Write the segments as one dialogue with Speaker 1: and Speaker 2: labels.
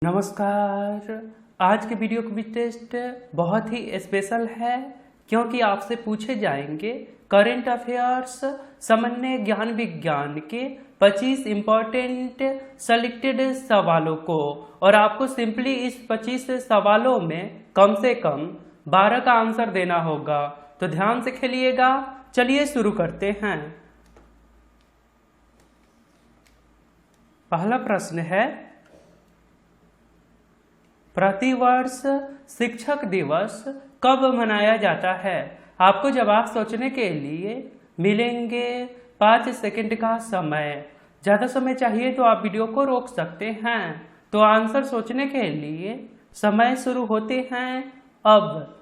Speaker 1: नमस्कार। आज के वीडियो क्विज टेस्ट बहुत ही स्पेशल है क्योंकि आपसे पूछे जाएंगे करंट अफेयर्स सामान्य ज्ञान विज्ञान के 25 इम्पोर्टेंट सेलेक्टेड सवालों को, और आपको सिंपली इस 25 सवालों में कम से कम 12 का आंसर देना होगा। तो ध्यान से खेलिएगा। चलिए शुरू करते हैं। पहला प्रश्न है, प्रतिवर्ष शिक्षक दिवस कब मनाया जाता है? आपको जवाब सोचने के लिए मिलेंगे 5 सेकंड का समय। ज़्यादा समय चाहिए तो आप वीडियो को रोक सकते हैं। तो आंसर सोचने के लिए समय शुरू होते हैं अब।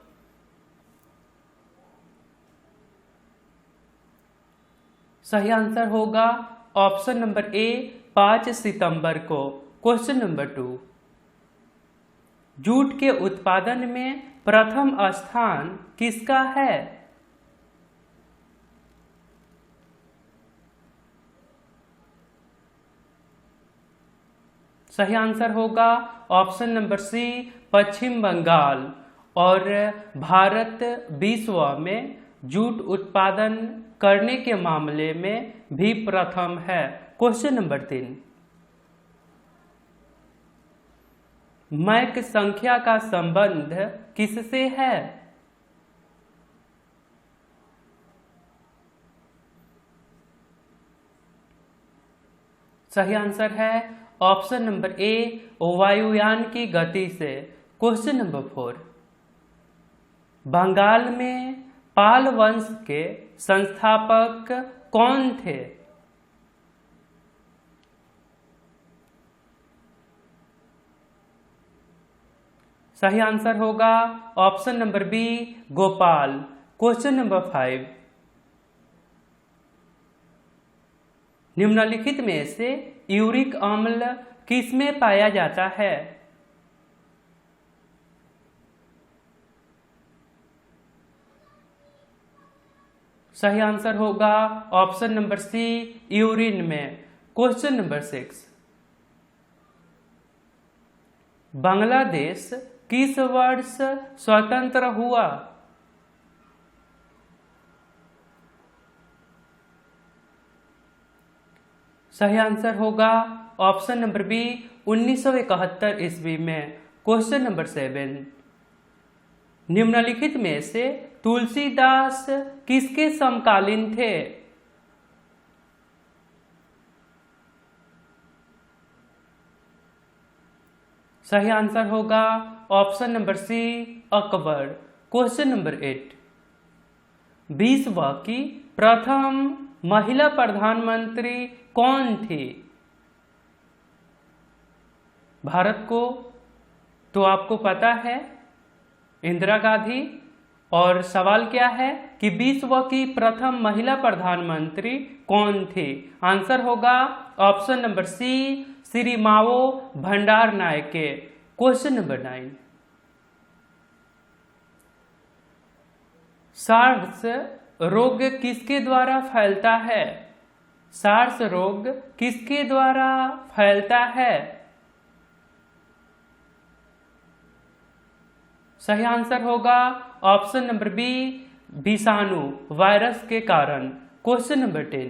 Speaker 1: सही आंसर होगा ऑप्शन नंबर ए 5 सितंबर को। क्वेश्चन नंबर 2, जूट के उत्पादन में प्रथम स्थान किसका है? सही आंसर होगा ऑप्शन नंबर सी पश्चिम बंगाल। और भारत विश्व में जूट उत्पादन करने के मामले में भी प्रथम है। क्वेश्चन नंबर 3, मैक संख्या का संबंध किससे है? सही आंसर है ऑप्शन नंबर ए वायुयान की गति से। क्वेश्चन नंबर 4, बंगाल में पाल वंश के संस्थापक कौन थे? सही आंसर होगा option number B Gopal. Question number 5, निम्नलिखित में से यूरिक अम्ल किसमें पाया जाता है? सही आंसर होगा ऑप्शन नंबर सी यूरिन में। क्वेश्चन नंबर 6, बांग्लादेश किस वर्ष स्वतंत्र हुआ? सही आंसर होगा ऑप्शन नंबर बी 1971 ईस्वी में। क्वेश्चन नंबर 7, निम्नलिखित में से तुलसीदास किसके समकालीन थे? सही आंसर होगा option number C Akbar. Question number 8, विश्व की प्रथम महिला प्रधानमंत्री कौन थी? भारत को तो आपको पता है, इंदिरा गांधी। और सवाल क्या है कि विश्व की प्रथम महिला प्रधानमंत्री कौन थी? आंसर होगा ऑप्शन नंबर सी श्री मावो भंडार नायके। क्वेश्चन नंबर 9, सार्स रोग किसके द्वारा फैलता है? सार्स रोग किसके द्वारा फैलता है? सही आंसर होगा ऑप्शन नंबर बी विषाणु वायरस के कारण। क्वेश्चन नंबर 10,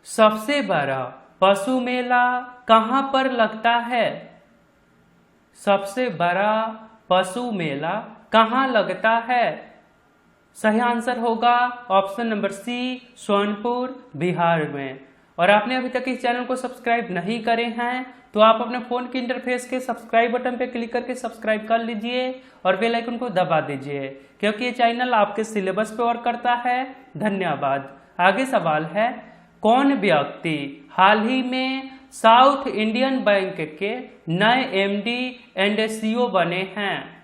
Speaker 1: सबसे बड़ा पशु मेला कहां पर लगता है? सबसे बड़ा पशु मेला कहां लगता है? सही आंसर होगा option number C Sonpur Bihar में। और आपने अभी तक इस चैनल को सब्सक्राइब नहीं करे हैं तो आप अपने फोन के इंटरफेस के सब्सक्राइब बटन पर क्लिक करके सब्सक्राइब कर लीजिए और बेल आइकन को दबा दीजिए, क्योंकि ये चैनल आपके सिलेबस पे वर्क करता है। धन्यवाद। आगे सवाल है, कौन व्यक्ति हाल ही में साउथ इंडियन बैंक के नए एमडी एंड सीईओ बने हैं?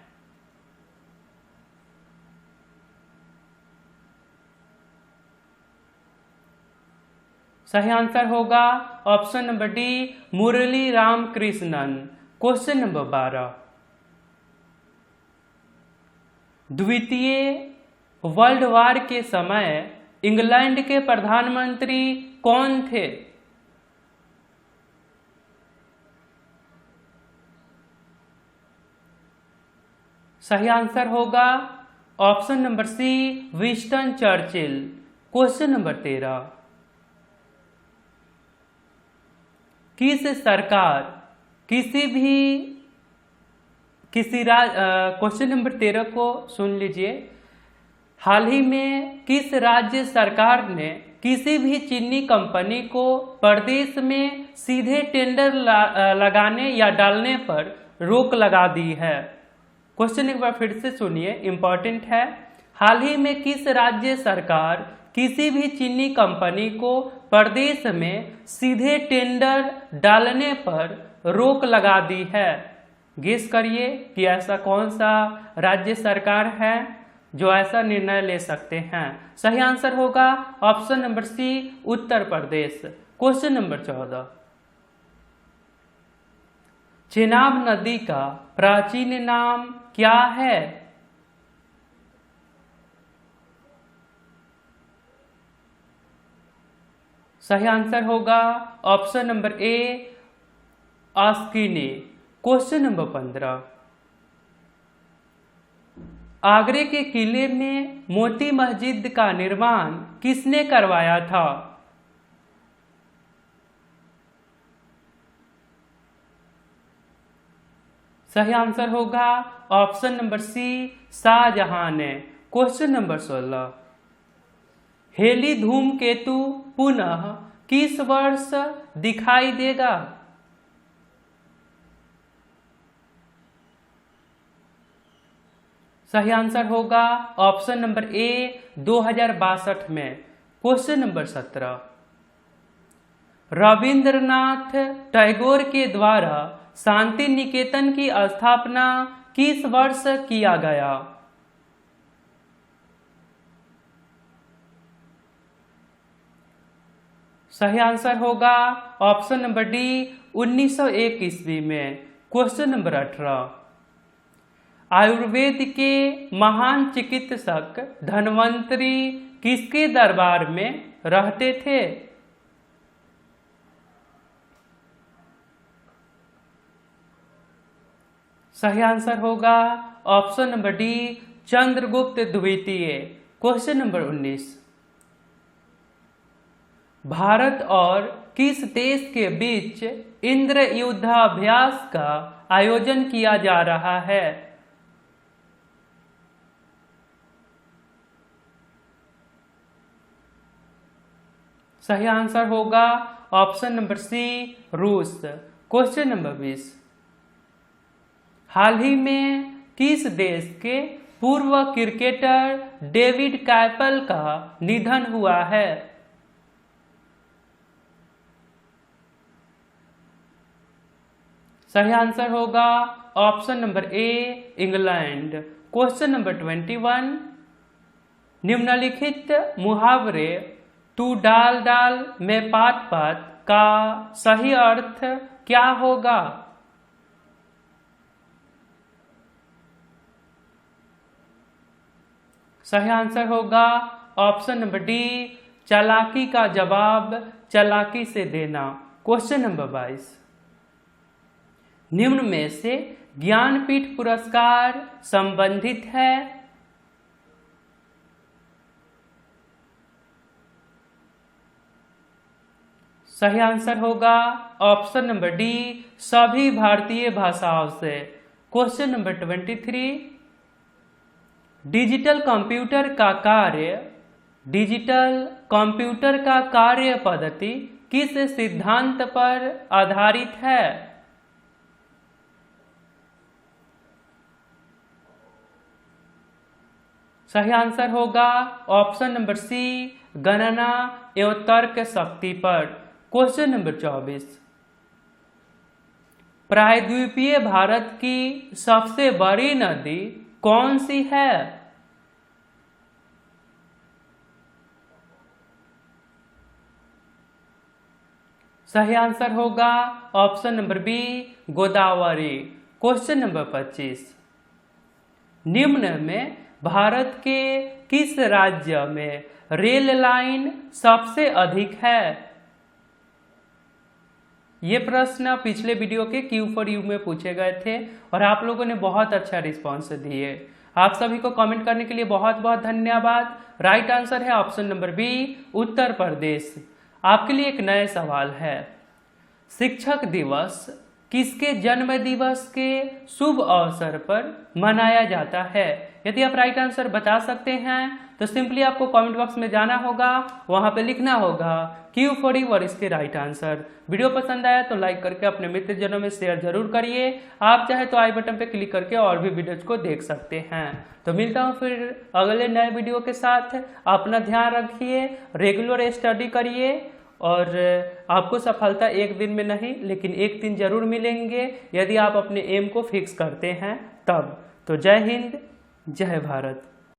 Speaker 1: सही आंसर होगा ऑप्शन नंबर डी मुरली राम कृष्णन। क्वेश्चन नंबर 12, द्वितीय वर्ल्ड वार के समय इंग्लैंड के प्रधानमंत्री कौन थे? सही आंसर होगा option number C, Winston Churchill. Question number 13, किस सरकार क्वेश्चन नंबर 13 को सुन लीजिए। हाल ही में किस राज्य सरकार ने किसी भी चीनी कंपनी को प्रदेश में सीधे टेंडर लगाने या डालने पर रोक लगा दी है? क्वेश्चन एक बार फिर से सुनिए, इंपॉर्टेंट है। हाल ही में किस राज्य सरकार किसी भी चीनी कंपनी को प्रदेश में सीधे टेंडर डालने पर रोक लगा दी है? गेस करिए कि ऐसा कौन सा राज्य सरकार है जो ऐसा निर्णय ले सकते हैं। सही आंसर होगा option number C, Uttar Pradesh. Question number 14, Chenab नदी का प्राचीन नाम क्या है? सही आंसर होगा option number A, Askini. Question number 15, आगरे के किले में मोती मस्जिद का निर्माण किसने करवाया था? सही आंसर होगा ऑप्शन नंबर सी, शाहजहां ने। क्वेश्चन नंबर 16, हेली धूमकेतु पुनः किस वर्ष दिखाई देगा? सही आंसर होगा ऑप्शन नंबर ए, 2062 में। क्वेश्चन नंबर 17, रविंद्रनाथ टैगोर के द्वारा शांति निकेतन की स्थापना किस वर्ष किया गया? सही आंसर होगा ऑप्शन नंबर डी, 1901 ईस्वी में। क्वेश्चन नंबर 18, आयुर्वेद के महान चिकित्सक धन्वंतरी किसके दरबार में रहते थे? सही आंसर होगा ऑप्शन नंबर डी, चंद्रगुप्त द्वितीय। क्वेश्चन नंबर 19, भारत और किस देश के बीच इंद्र युद्धाभ्यास का आयोजन किया जा रहा है? सही आंसर होगा ऑप्शन नंबर सी, रूस। क्वेश्चन नंबर 20, हाल ही में किस देश के पूर्व क्रिकेटर डेविड कैपल का निधन हुआ है? सही आंसर होगा ऑप्शन नंबर ए, इंग्लैंड। क्वेश्चन नंबर 21, निम्नलिखित मुहावरे तू डाल डाल में पात पात का सही अर्थ क्या होगा? सही आंसर होगा ऑप्शन नंबर डी, चालाकी का जवाब चालाकी से देना। क्वेश्चन नंबर 22, निम्न में से ज्ञानपीठ पुरस्कार संबंधित है? सही आंसर होगा ऑप्शन नंबर डी, सभी भारतीय भाषाओं से। क्वेश्चन नंबर 23, डिजिटल कंप्यूटर का कार्य पद्धति किस सिद्धांत पर आधारित है? सही आंसर होगा ऑप्शन नंबर सी, गणना एवं तर्क शक्ति पर। क्वेश्चन नंबर 24, प्रायद्वीपीय भारत की सबसे बड़ी नदी कौन सी है? सही आंसर होगा option number B, Godavari. Question number 25, निम्न में भारत के किस राज्य में रेल लाइन सबसे अधिक है? ये प्रश्न पिछले वीडियो के Q4U में पूछे गए थे और आप लोगों ने बहुत अच्छा रिस्पॉन्स दिए। आप सभी को कमेंट करने के लिए बहुत बहुत धन्यवाद। राइट आंसर है option number B, Uttar Pradesh. आपके लिए एक नया सवाल है, शिक्षक दिवस किसके जन्म दिवस के शुभ अवसर पर मनाया जाता है? यदि आप राइट आंसर बता सकते हैं तो सिंपली आपको कमेंट बॉक्स में जाना होगा, वहां पे लिखना होगा Q4U और इसके राइट आंसर। वीडियो पसंद आया तो लाइक करके अपने मित्रजनों में शेयर जरूर करिए। आप चाहे तो आई बटन पे क्लिक करके और भी वीडियोज को देख सकते हैं। तो मिलता हूँ फिर अगले नए वीडियो के साथ। अपना ध्यान रखिए, रेगुलर स्टडी करिए और आपको सफलता एक दिन में नहीं लेकिन एक दिन जरूर मिलेंगे यदि आप अपने एम को फिक्स करते हैं तब। तो जय हिंद, जय भारत।